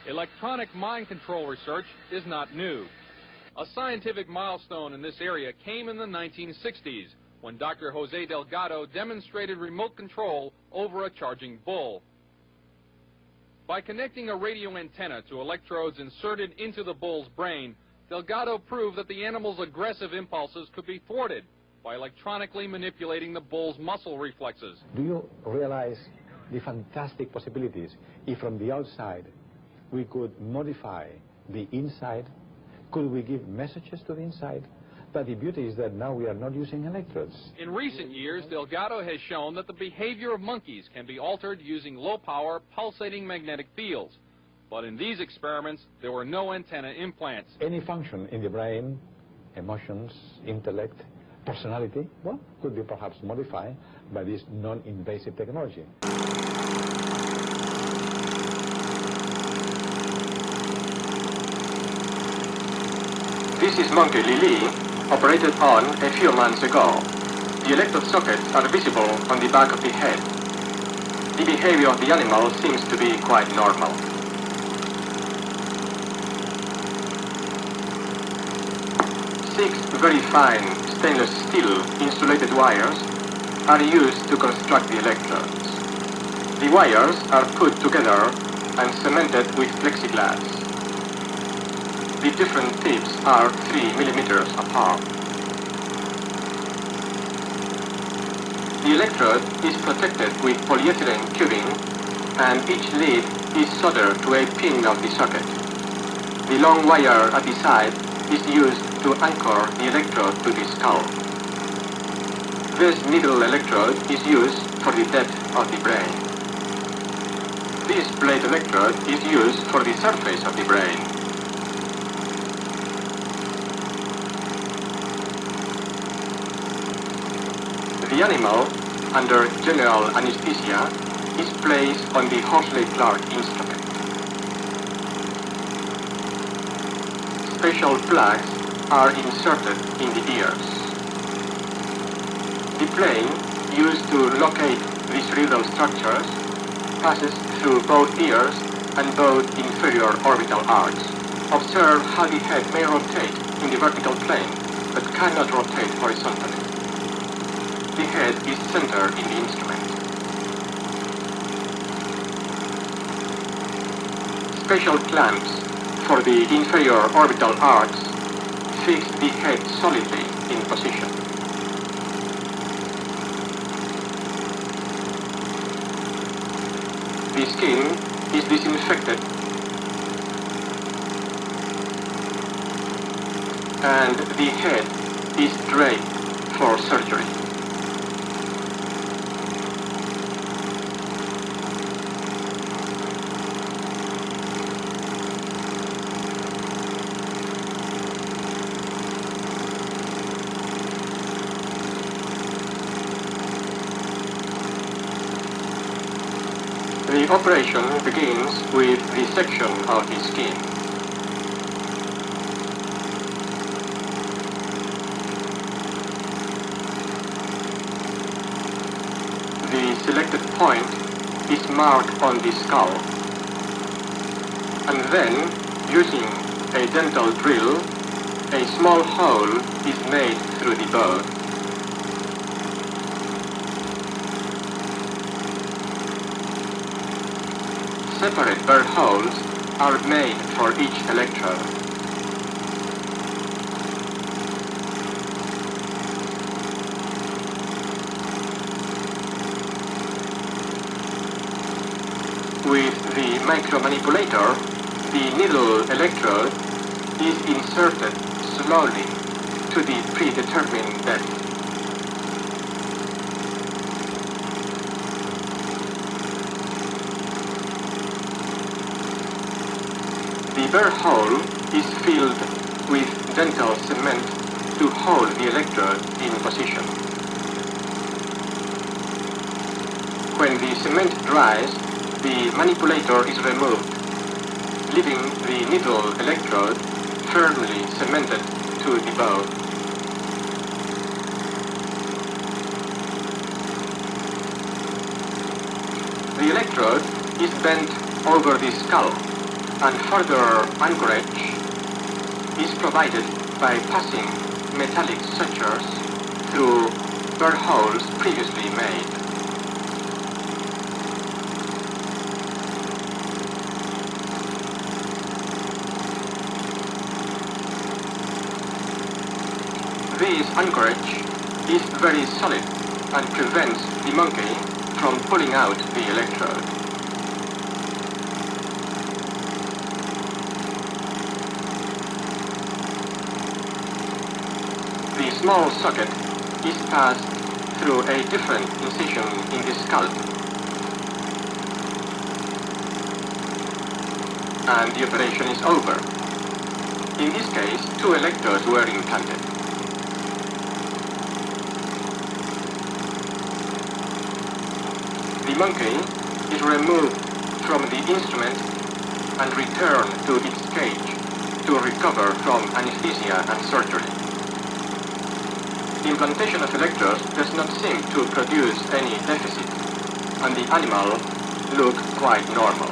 Electronic mind control research is not new. A scientific milestone in this area came in the 1960s when Dr. Jose Delgado demonstrated remote control over a charging bull. By connecting a radio antenna to electrodes inserted into the bull's brain, Delgado proved that the animal's aggressive impulses could be thwarted by electronically manipulating the bull's muscle reflexes. Do you realize the fantastic possibilities if from the outside we could modify the inside? Could we give messages to the inside? But the beauty is that now we are not using electrodes. In recent years, Delgado has shown that the behavior of monkeys can be altered using low-power, pulsating magnetic fields. But in these experiments, there were no antenna implants. Any function in the brain, emotions, intellect, personality, well, could be perhaps modified by this non-invasive technology. This is monkey Lili, operated on a few months ago. The electrode sockets are visible on the back of the head. The behavior of the animal seems to be quite normal. Six very fine stainless steel insulated wires are used to construct the electrodes. The wires are put together and cemented with plexiglass. The different tips are 3 millimeters apart. The electrode is protected with polyethylene tubing and each lead is soldered to a pin of the socket. The long wire at the side is used to anchor the electrode to the skull. This needle electrode is used for the depth of the brain. This plate electrode is used for the surface of the brain. The animal, under general anesthesia, is placed on the Horsley-Clark instrument. Special plugs are inserted in the ears. The plane, used to locate the cerebral structures, passes through both ears and both inferior orbital arcs. Observe how the head may rotate in the vertical plane, but cannot rotate horizontally. The head is centered in the instrument. Special clamps for the inferior orbital arcs fix the head solidly in position. The skin is disinfected and the head is draped for surgery. The operation begins with dissection of the skin. The selected point is marked on the skull. And then, using a dental drill, a small hole is made through the bone. Separate burr holes are made for each electrode. With the micromanipulator, the needle electrode is inserted slowly to the predetermined depth. The burr hole is filled with dental cement to hold the electrode in position. When the cement dries, the manipulator is removed, leaving the needle electrode firmly cemented to the bone. The electrode is bent over the skull and further anchorage is provided by passing metallic sutures through burr holes previously made. This anchorage is very solid and prevents the monkey from pulling out the electrode. The small socket is passed through a different incision in the scalp, and the operation is over. In this case, 2 electrodes were implanted. The monkey is removed from the instrument and returned to its cage to recover from anesthesia and surgery. The implantation of electrodes does not seem to produce any deficit, and the animal looked quite normal.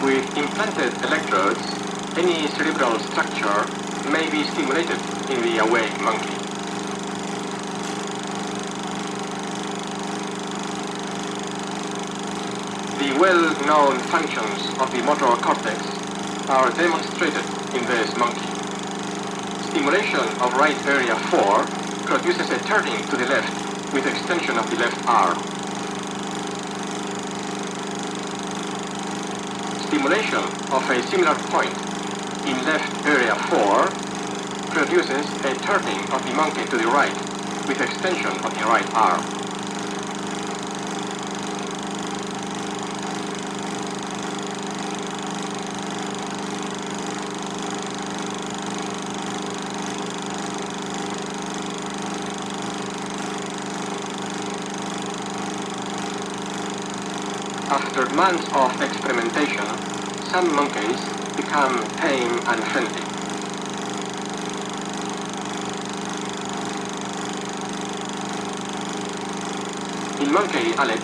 With implanted electrodes, any cerebral structure may be stimulated in the awake monkey. The well-known functions of the motor cortex are demonstrated in this monkey. Stimulation of right area 4 produces a turning to the left with extension of the left arm. Stimulation of a similar point in left area 4 produces a turning of the monkey to the right with extension of the right arm. After months of experimentation, some monkeys become tame and friendly. In monkey Alex,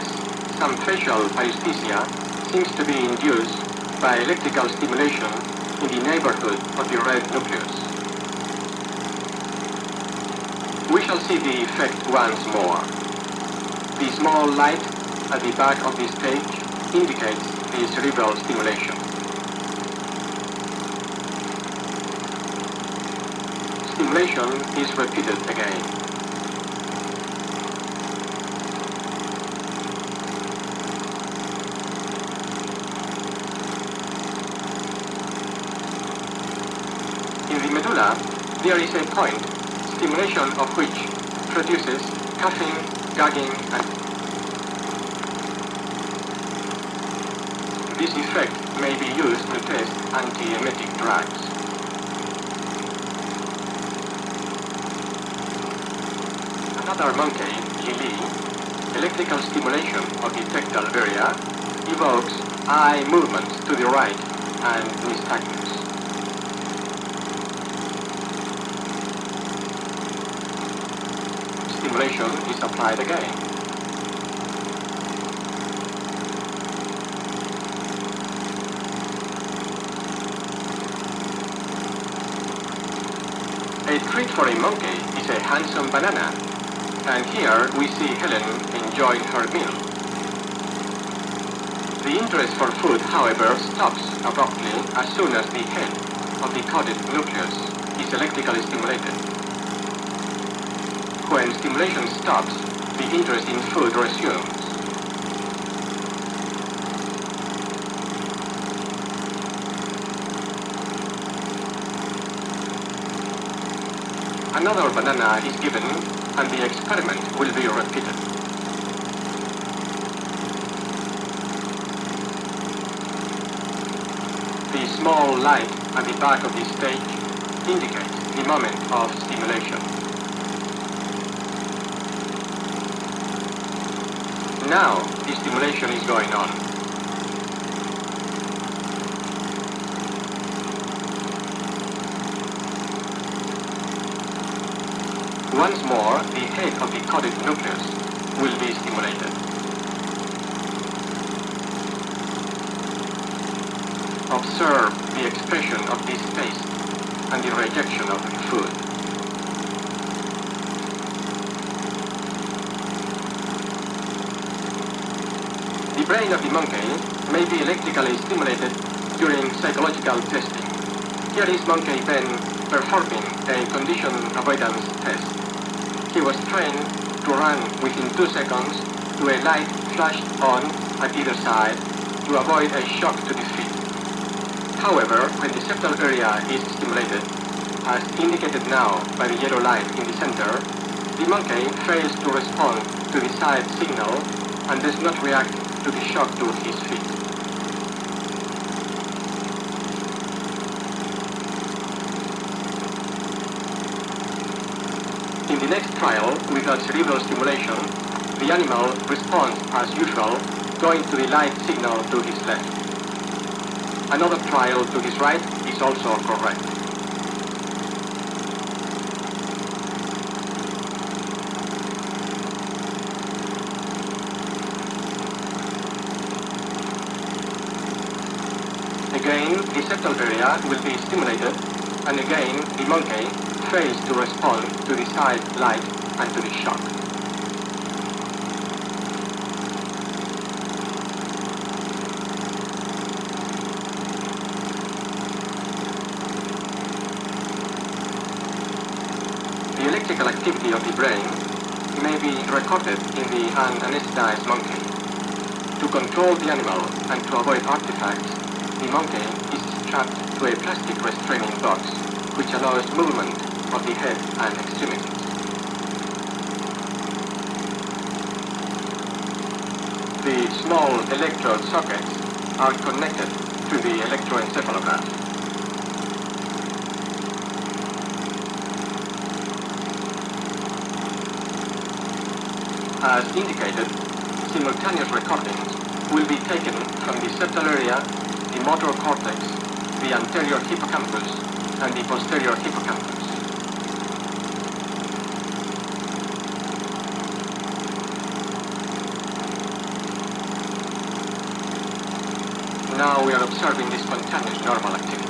some facial aesthesia seems to be induced by electrical stimulation in the neighborhood of the red nucleus. We shall see the effect once more. The small light at the back of the stage indicates the cerebral stimulation. Stimulation is repeated again. In the medulla, there is a point, stimulation of which produces coughing, gagging, and this effect may be used to test antiemetic drugs. Another monkey, Lili, electrical stimulation of the tectal area evokes eye movements to the right and nystagmus. Stimulation is applied again. A treat for a monkey is a handsome banana, and here we see Helen enjoying her meal. The interest for food, however, stops abruptly as soon as the head of the caudate nucleus is electrically stimulated. When stimulation stops, the interest in food resumes. Another banana is given, and the experiment will be repeated. The small light at the back of the stage indicates the moment of stimulation. Now, the stimulation is going on. Once more, the head of the coded nucleus will be stimulated. Observe the expression of this taste and the rejection of the food. The brain of the monkey may be electrically stimulated during psychological testing. Here is monkey then performing a condition avoidance test. He was trained to run within 2 seconds to a light flashed on at either side to avoid a shock to the feet. However, when the septal area is stimulated, as indicated now by the yellow light in the center, the monkey fails to respond to the side signal and does not react to the shock to his feet. In the next trial, without cerebral stimulation, the animal responds as usual, going to the light signal to his left. Another trial to his right is also correct. Again, the septal area will be stimulated, and again, the monkey fails to respond to the side light and to the shock. The electrical activity of the brain may be recorded in the unanesthetized monkey. To control the animal and to avoid artifacts, the monkey is strapped to a plastic restraining box, which allows movement of the head and extremities. The small electrode sockets are connected to the electroencephalograph. As indicated, simultaneous recordings will be taken from the septal area, the motor cortex, the anterior hippocampus, and the posterior hippocampus. Now we are observing the spontaneous normal activity.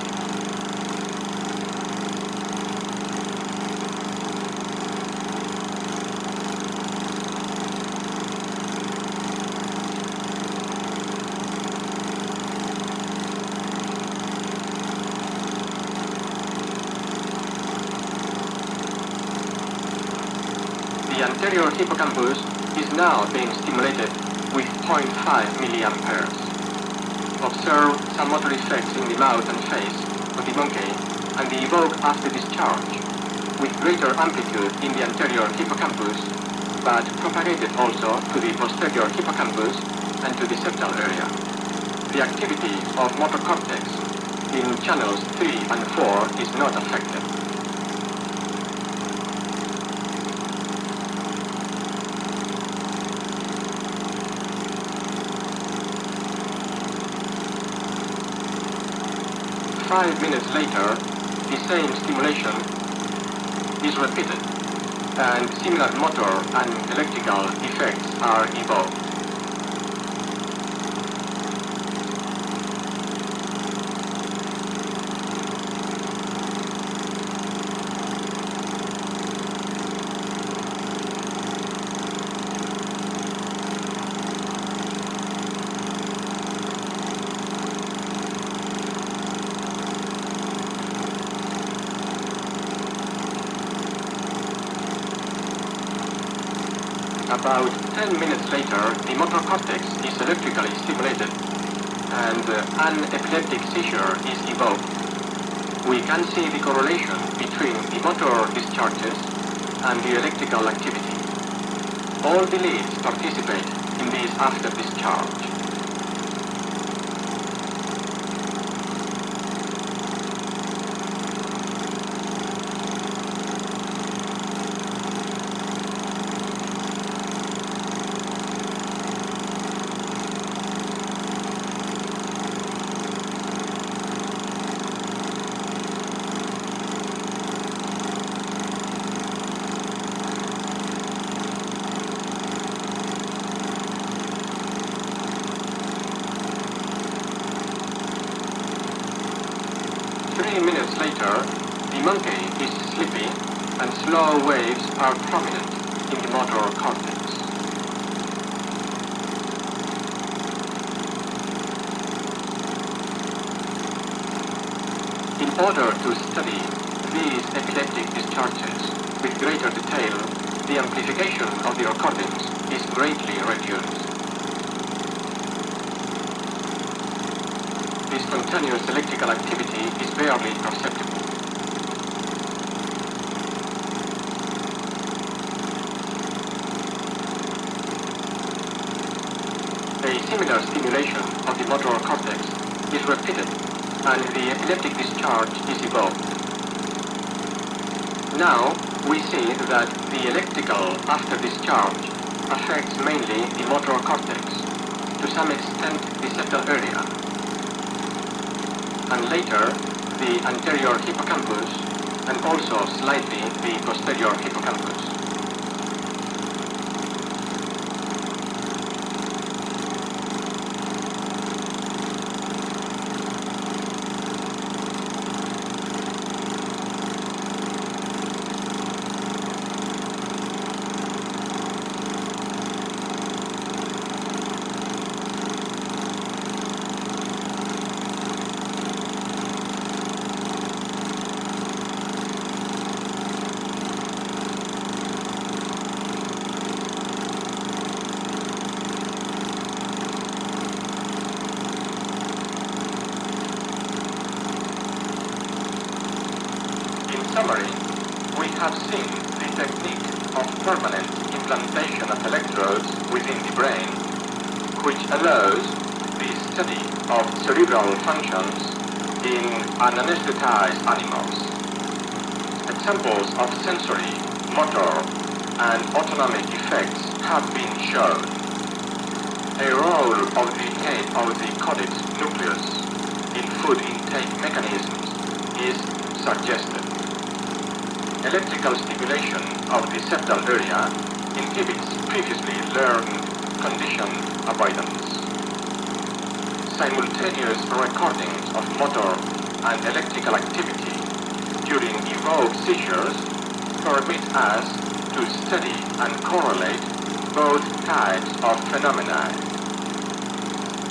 The anterior hippocampus is now being stimulated with 0.5 milliamperes. Observe some motor effects in the mouth and face of the monkey and the evoke after discharge, with greater amplitude in the anterior hippocampus, but propagated also to the posterior hippocampus and to the septal area. The activity of motor cortex in channels 3 and 4 is not affected. Five minutes later, the same stimulation is repeated, and similar motor and electrical effects are evoked. About 10 minutes later, the motor cortex is electrically stimulated and an epileptic seizure is evoked. We can see the correlation between the motor discharges and the electrical activity. All the leads participate in this after discharge. monkey is sleepy and slow waves are prominent in the motor cortex. In order to study these epileptic discharges with greater detail, the amplification of the recordings is greatly reduced. The spontaneous electrical activity is barely perceptible. A similar stimulation of the motor cortex is repeated and the epileptic discharge is evoked. Now we see that the electrical after discharge affects mainly the motor cortex, to some extent the septal area, and later the anterior hippocampus and also slightly the posterior hippocampus. In summary, we have seen the technique of permanent implantation of electrodes within the brain, which allows the study of cerebral functions in anesthetized animals. Examples of sensory, motor, and autonomic effects have been shown. A role of the head of the cortex nucleus in food intake mechanisms is suggested. Electrical stimulation of the septal area inhibits previously learned condition avoidance. Simultaneous recordings of motor and electrical activity during evoked seizures permit us to study and correlate both types of phenomena.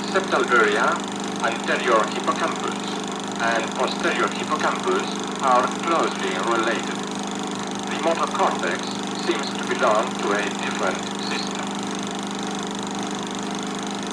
Septal area, anterior hippocampus, and posterior hippocampus are closely related. The motor cortex seems to belong to a different